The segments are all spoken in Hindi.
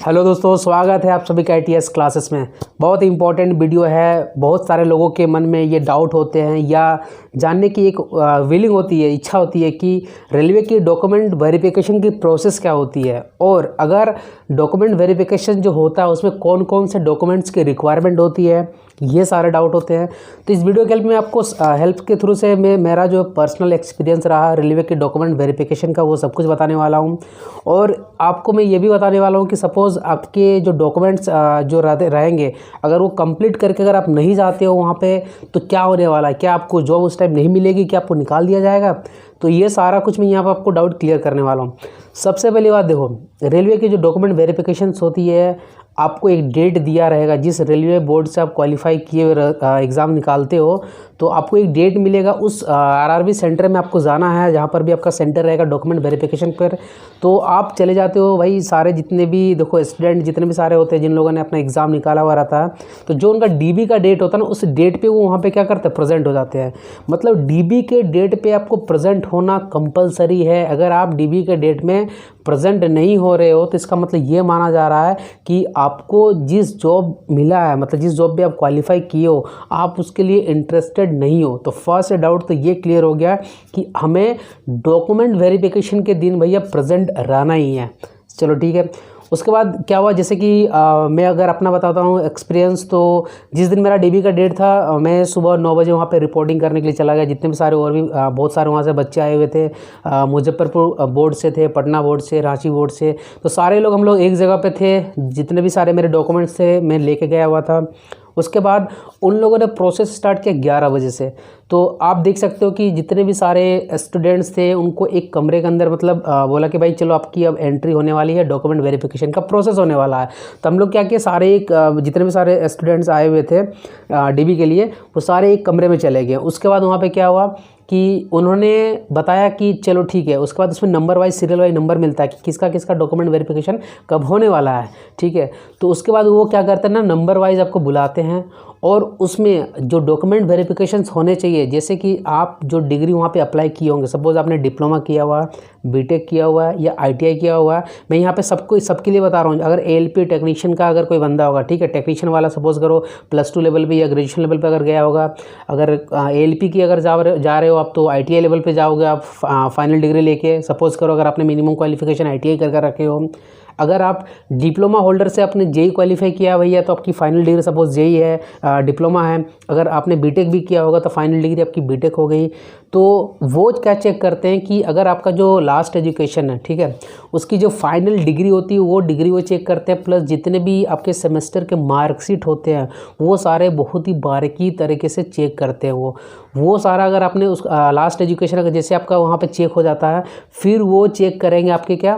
हेलो दोस्तों, स्वागत है आप सभी का ITS क्लासेस में। बहुत ही इंपॉर्टेंट वीडियो है। बहुत सारे लोगों के मन में ये डाउट होते हैं या जानने की एक विलिंग होती है, इच्छा होती है कि रेलवे की डॉक्यूमेंट वेरिफिकेशन की प्रोसेस क्या होती है और अगर डॉक्यूमेंट वेरिफिकेशन जो होता है उसमें कौन कौन से डॉक्यूमेंट्स की रिक्वायरमेंट होती है, ये सारे डाउट होते हैं। तो इस वीडियो के हेल्प में आपको हेल्प के थ्रू से मेरा जो पर्सनल एक्सपीरियंस रहा रेलवे के डॉक्यूमेंट वेरिफिकेशन का वो सब कुछ बताने वाला हूँ। और आपको मैं ये भी बताने वाला हूँ कि सपोज़ आपके जो डॉक्यूमेंट्स जो रहेंगे, अगर वो कंप्लीट करके अगर आप नहीं जाते हो वहाँ पे तो क्या होने वाला है, क्या आपको जॉब उस टाइम नहीं मिलेगी, क्या आपको निकाल दिया जाएगा। तो ये सारा कुछ मैं यहाँ पर आपको डाउट क्लियर करने वाला हूँ। सबसे पहली बात देखो, रेलवे की जो डॉक्यूमेंट वेरिफिकेशंस होती है, आपको एक डेट दिया रहेगा। जिस रेलवे बोर्ड से आप क्वालिफाई किए एग्ज़ाम निकालते हो तो आपको एक डेट मिलेगा। उस RRB सेंटर में आपको जाना है, जहाँ पर भी आपका सेंटर रहेगा डॉक्यूमेंट वेरिफिकेशन पर। तो आप चले जाते हो भाई, सारे जितने भी देखो स्टूडेंट जितने भी सारे होते हैं जिन लोगों ने अपना एग्ज़ाम निकाला हुआ रहता है, तो जो उनका DB का डेट होता है ना, उस डेट पे वो वहाँ पे क्या करते हैं, प्रेजेंट हो जाते हैं। मतलब DB के डेट पे आपको प्रेजेंट होना कंपलसरी है। अगर आप DB के डेट में प्रेजेंट नहीं हो रहे हो तो इसका मतलब ये माना जा रहा है कि आपको जिस जॉब मिला है, मतलब जिस जॉब पे आप क्वालिफाई किए हो, आप उसके लिए इंटरेस्टेड नहीं हो। तो फर्स्ट डाउट तो ये क्लियर हो गया कि हमें डॉक्यूमेंट वेरिफिकेशन के दिन भैया प्रेजेंट रहना ही है। चलो ठीक है। उसके बाद क्या हुआ, जैसे कि मैं अगर अपना बताता हूँ एक्सपीरियंस, तो जिस दिन मेरा DB का डेट था, मैं सुबह 9 बजे वहाँ पे रिपोर्टिंग करने के लिए चला गया। जितने भी सारे और भी बहुत सारे वहाँ से बच्चे आए हुए थे, मुजफ्फरपुर बोर्ड से थे, पटना बोर्ड से, रांची बोर्ड से। तो सारे लोग हम लोग एक जगह पे थे। जितने भी सारे मेरे डॉक्यूमेंट्स थे मैं लेके गया हुआ था। उसके बाद उन लोगों ने प्रोसेस स्टार्ट किया 11 बजे से। तो आप देख सकते हो कि जितने भी सारे स्टूडेंट्स थे उनको एक कमरे के अंदर मतलब बोला कि भाई चलो आपकी अब एंट्री होने वाली है, डॉक्यूमेंट वेरिफिकेशन का प्रोसेस होने वाला है। तो हम लोग क्या किए, सारे एक जितने भी सारे स्टूडेंट्स आए हुए थे DB के लिए, वो सारे एक कमरे में चले गए। उसके बाद वहाँ पे क्या हुआ कि उन्होंने बताया कि चलो ठीक है। उसके बाद उसमें number wise, serial wise number मिलता है कि किसका किसका डॉक्यूमेंट वेरिफिकेशन कब होने वाला है, ठीक है। तो उसके बाद वो क्या करते हैं ना, नंबर वाइज आपको बुलाते हैं और उसमें जो डॉक्यूमेंट वेरिफिकेशंस होने चाहिए, जैसे कि आप जो डिग्री वहाँ पे अप्लाई किए होंगे, सपोज़ आपने डिप्लोमा किया हुआ है, BTech किया हुआ है या ITI किया हुआ है। मैं यहाँ पे सबके लिए बता रहा हूँ। अगर ALP टेक्नीशियन का अगर कोई बंदा होगा, ठीक है, टेक्नीशियन वाला सपोज़ करो +2 लेवल पे या ग्रेजुएशन लेवल पे अगर गया होगा। अगर ALP की अगर जा रहे हो आप तो ITI लेवल पे जाओगे आप, फाइनल डिग्री लेके। सपोज़ करो अगर आपने मिनिमम क्वालिफिकेशन ITI कर रखे हो। अगर आप डिप्लोमा होल्डर से आपने JEE क्वालिफाई किया भैया तो आपकी फाइनल डिग्री सपोज JEE है, डिप्लोमा है। अगर आपने BTech भी किया होगा तो फाइनल डिग्री आपकी BTech हो गई। तो वो क्या चेक करते हैं कि अगर आपका जो लास्ट एजुकेशन है, ठीक है, उसकी जो फाइनल डिग्री होती है वो डिग्री वो चेक करते हैं, प्लस जितने भी आपके सेमेस्टर के मार्कशीट होते हैं वो सारे बहुत ही बारीकी तरीके से चेक करते हैं। वो सारा अगर आपने उस लास्ट एजुकेशन अगर जैसे आपका वहाँ पे चेक हो जाता है, फिर वो चेक करेंगे आपके क्या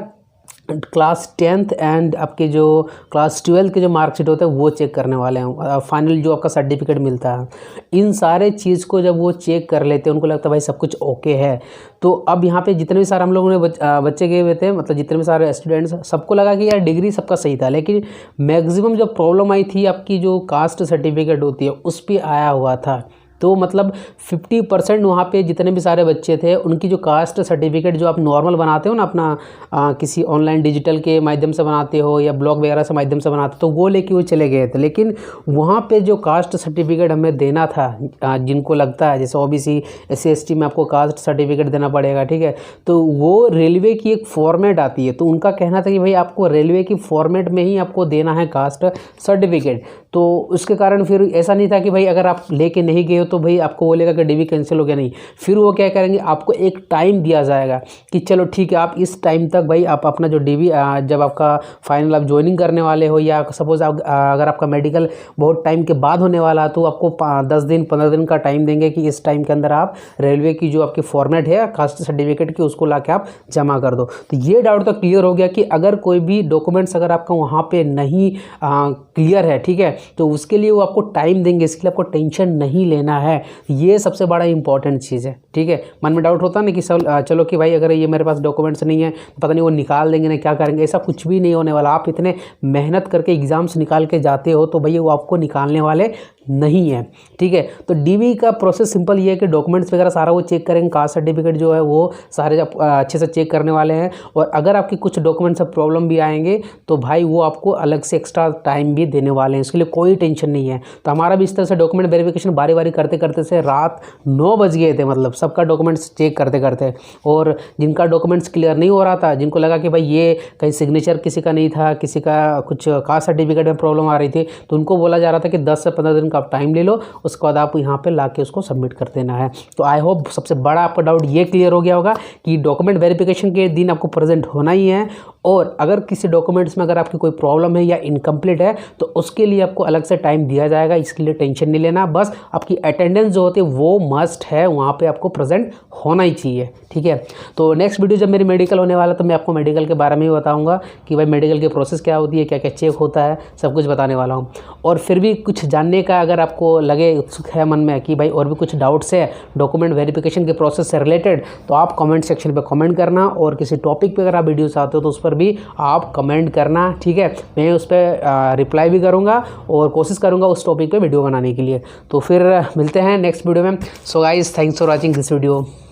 क्लास 10th एंड आपके जो क्लास 12 के जो मार्कशीट होते हैं वो चेक करने वाले हैं। फाइनल जो आपका सर्टिफिकेट मिलता है, इन सारे चीज़ को जब वो चेक कर लेते हैं, उनको लगता है भाई सब कुछ ओके है। तो अब यहाँ पे जितने भी सारे हम लोगों ने बच्चे गए हुए थे, मतलब जितने भी सारे स्टूडेंट्स, सबको लगा कि यार डिग्री सबका सही था। लेकिन मैक्सिमम जो प्रॉब्लम आई थी आपकी जो कास्ट सर्टिफिकेट होती है उस पर आया हुआ था। तो मतलब 50% वहाँ पे जितने भी सारे बच्चे थे उनकी जो कास्ट सर्टिफिकेट जो आप नॉर्मल बनाते हो ना अपना किसी ऑनलाइन डिजिटल के माध्यम से बनाते हो या ब्लॉग वगैरह से माध्यम से बनाते हो, तो वो लेके वो चले गए थे। लेकिन वहाँ पे जो कास्ट सर्टिफिकेट हमें देना था, जिनको लगता है जैसे OBC SC ST में आपको कास्ट सर्टिफिकेट देना पड़ेगा, ठीक है, तो वो रेलवे की एक फॉर्मेट आती है। तो उनका कहना था कि भाई आपको रेलवे की फॉर्मेट में ही आपको देना है कास्ट सर्टिफिकेट। तो उसके कारण फिर ऐसा नहीं था कि भाई अगर आप लेके नहीं गए हो तो भाई आपको बोलेगा कि DB कैंसिल हो गया, नहीं। फिर वो क्या करेंगे, आपको एक टाइम दिया जाएगा कि चलो ठीक है, आप इस टाइम तक भाई आप अपना जो DB जब आपका फाइनल आप ज्वाइनिंग करने वाले हो या सपोज अगर आपका मेडिकल बहुत टाइम के बाद होने वाला है तो आपको 10 दिन 15 दिन का टाइम देंगे कि इस टाइम के अंदर आप रेलवे की जो आपकी फॉर्मेट है कास्ट सर्टिफिकेट की उसको ला के आप जमा कर दो। तो ये डाउट तो क्लियर हो गया कि अगर कोई भी डॉक्यूमेंट्स अगर आपका वहाँ पर नहीं क्लियर है, ठीक है, तो उसके लिए वो आपको टाइम देंगे। इसके लिए आपको टेंशन नहीं लेना है। ये सबसे बड़ा इंपॉर्टेंट चीज़ है, ठीक है। मन में डाउट होता है ना कि चलो कि भाई अगर ये मेरे पास डॉक्यूमेंट्स नहीं है तो पता नहीं वो निकाल देंगे ना, क्या करेंगे। ऐसा कुछ भी नहीं होने वाला। आप इतने मेहनत करके एग्ज़ाम्स निकाल के जाते हो तो भैया वो आपको निकालने वाले नहीं है। ठीक है, तो डीवी का प्रोसेस सिंपल ये है कि डॉक्यूमेंट्स वगैरह सारा वो चेक करेंगे, कास्ट सर्टिफिकेट जो है वो सारे अच्छे से चेक करने वाले हैं। और अगर आपकी कुछ डॉक्यूमेंट्स में प्रॉब्लम भी आएंगे तो भाई वो आपको अलग से एक्स्ट्रा टाइम भी देने वाले हैं, इसके लिए कोई टेंशन नहीं है। तो हमारा भी इस तरह से डॉक्यूमेंट वेरिफिकेशन बारी बारी करते करते से रात 9 बज गए थे, मतलब सबका डॉक्यूमेंट्स चेक करते करते। और जिनका डॉक्यूमेंट्स क्लियर नहीं हो रहा था, जिनको लगा कि भाई ये कहीं सिग्नेचर किसी का नहीं था, किसी का कुछ कास्ट सर्टिफिकेट में प्रॉब्लम आ रही थी, तो उनको बोला जा रहा था कि 10 से 15 दिन का आप टाइम ले लो, उसके बाद आप यहाँ पे लाके उसको सबमिट कर देना है। तो आई होप सबसे बड़ा आपका डाउट ये क्लियर हो गया होगा कि डॉक्यूमेंट वेरिफिकेशन के दिन आपको प्रेजेंट होना ही है। और अगर किसी डॉक्यूमेंट्स में अगर आपकी कोई प्रॉब्लम है या इनकम्प्लीट है तो उसके लिए आपको अलग से टाइम दिया जाएगा, इसके लिए टेंशन नहीं लेना। बस आपकी अटेंडेंस जो होती है वो मस्ट है, वहाँ पे आपको प्रेजेंट होना ही चाहिए। ठीक है, तो नेक्स्ट वीडियो जब मेरी मेडिकल होने वाला तो मैं आपको मेडिकल के बारे में ही बताऊंगा कि भाई मेडिकल की प्रोसेस क्या होती है, क्या क्या चेक होता है, सब कुछ बताने वाला हूँ। और फिर भी कुछ जानने का अगर आपको लगे, उत्सुक है मन में कि भाई और भी कुछ डाउट्स है डॉक्यूमेंट वेरिफिकेशन के प्रोसेस से रिलेटेड, तो आप कमेंट सेक्शन पे कमेंट करना। और किसी टॉपिक पे अगर आप वीडियो चाहते हो तो उस पर भी आप कमेंट करना। ठीक है, मैं उस पर रिप्लाई भी करूँगा और कोशिश करूँगा उस टॉपिक पे वीडियो बनाने के लिए। तो फिर मिलते हैं नेक्स्ट वीडियो में। So guys, thanks for watching this video.